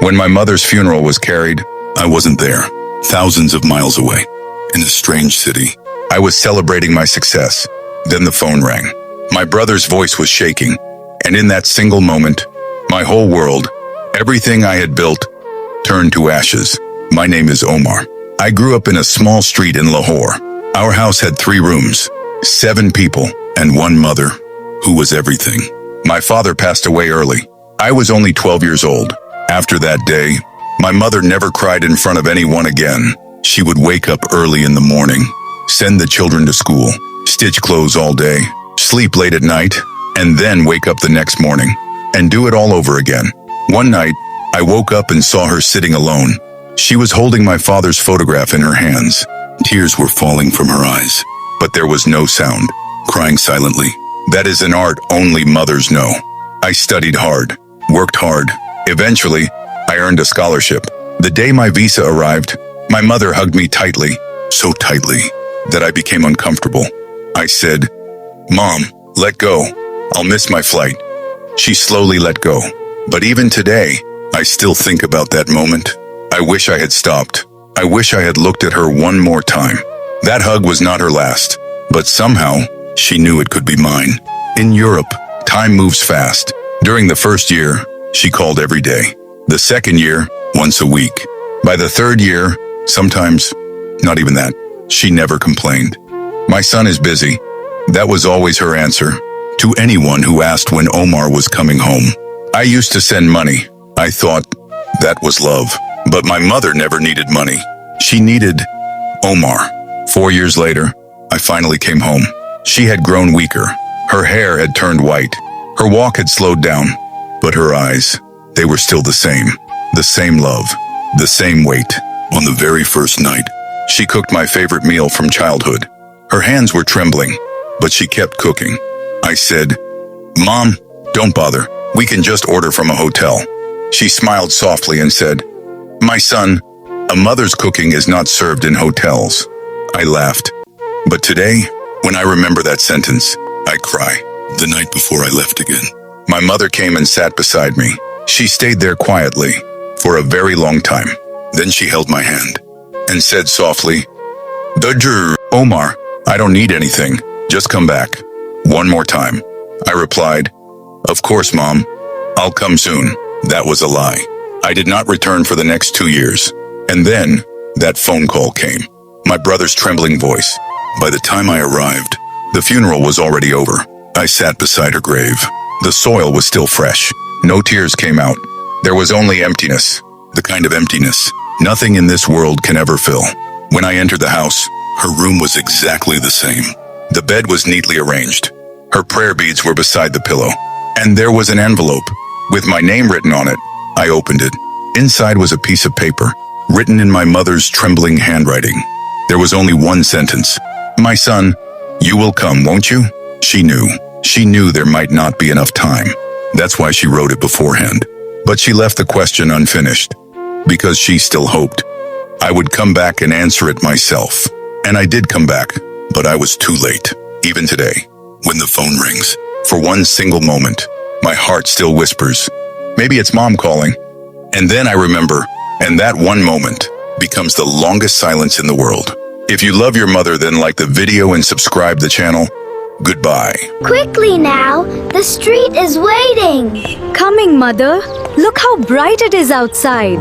When my mother's funeral was carried, I wasn't there, thousands of miles away, in a strange city. I was celebrating my success. Then the phone rang. My brother's voice was shaking, and in that single moment, my whole world, everything I had built, turned to ashes. My name is Omar. I grew up in a small street in Lahore. Our house had 3 rooms, 7 people, and one mother, who was everything. My father passed away early. I was only 12 years old. After that day, my mother never cried in front of anyone again. She would wake up early in the morning, send the children to school, stitch clothes all day, sleep late at night, and then wake up the next morning and do it all over again. One night, I woke up and saw her sitting alone. She was holding my father's photograph in her hands. Tears were falling from her eyes, but there was no sound, crying silently. That is an art only mothers know. I studied hard, worked hard. Eventually, I earned a scholarship. The day my visa arrived, my mother hugged me tightly, so tightly that I became uncomfortable. I said, "Mom, let go. I'll miss my flight." She slowly let go. But even today, I still think about that moment. I wish I had stopped. I wish I had looked at her one more time. That hug was not her last, but somehow she knew it could be mine. In Europe, time moves fast. During the first year, she called every day. The second year, once a week. By the third year, sometimes, not even that, she never complained. "My son is busy." That was always her answer to anyone who asked when Omar was coming home. I used to send money. I thought that was love. But my mother never needed money. She needed Omar. 4 years later, I finally came home. She had grown weaker. Her hair had turned white. Her walk had slowed down. But her eyes, they were still the same. The same love. The same weight. On the very first night, she cooked my favorite meal from childhood. Her hands were trembling, but she kept cooking. I said, "Mom, don't bother. We can just order from a hotel." She smiled softly and said, "My son, a mother's cooking is not served in hotels." I laughed. But today, when I remember that sentence, I cry. The night before I left again, my mother came and sat beside me. She stayed there quietly for a very long time. Then she held my hand and said softly, Omar, I don't need anything. Just come back. One more time." I replied, "Of course, Mom. I'll come soon." That was a lie. I did not return for the next 2 years. And then, that phone call came. My brother's trembling voice. By the time I arrived, the funeral was already over. I sat beside her grave. The soil was still fresh. No tears came out. There was only emptiness. The kind of emptiness nothing in this world can ever fill. When I entered the house, her room was exactly the same. The bed was neatly arranged. Her prayer beads were beside the pillow. And there was an envelope with my name written on it. I opened it. Inside was a piece of paper, written in my mother's trembling handwriting. There was only one sentence. "My son, you will come, won't you?" She knew. She knew there might not be enough time. That's why she wrote it beforehand. But she left the question unfinished, because she still hoped I would come back and answer it myself. And I did come back, but I was too late. Even today, when the phone rings, for one single moment, my heart still whispers, maybe it's Mom calling. And then I remember, and that one moment becomes the longest silence in the world. If you love your mother, then like the video and subscribe the channel. Goodbye. Quickly now, the street is waiting. Coming, Mother. Look how bright it is outside.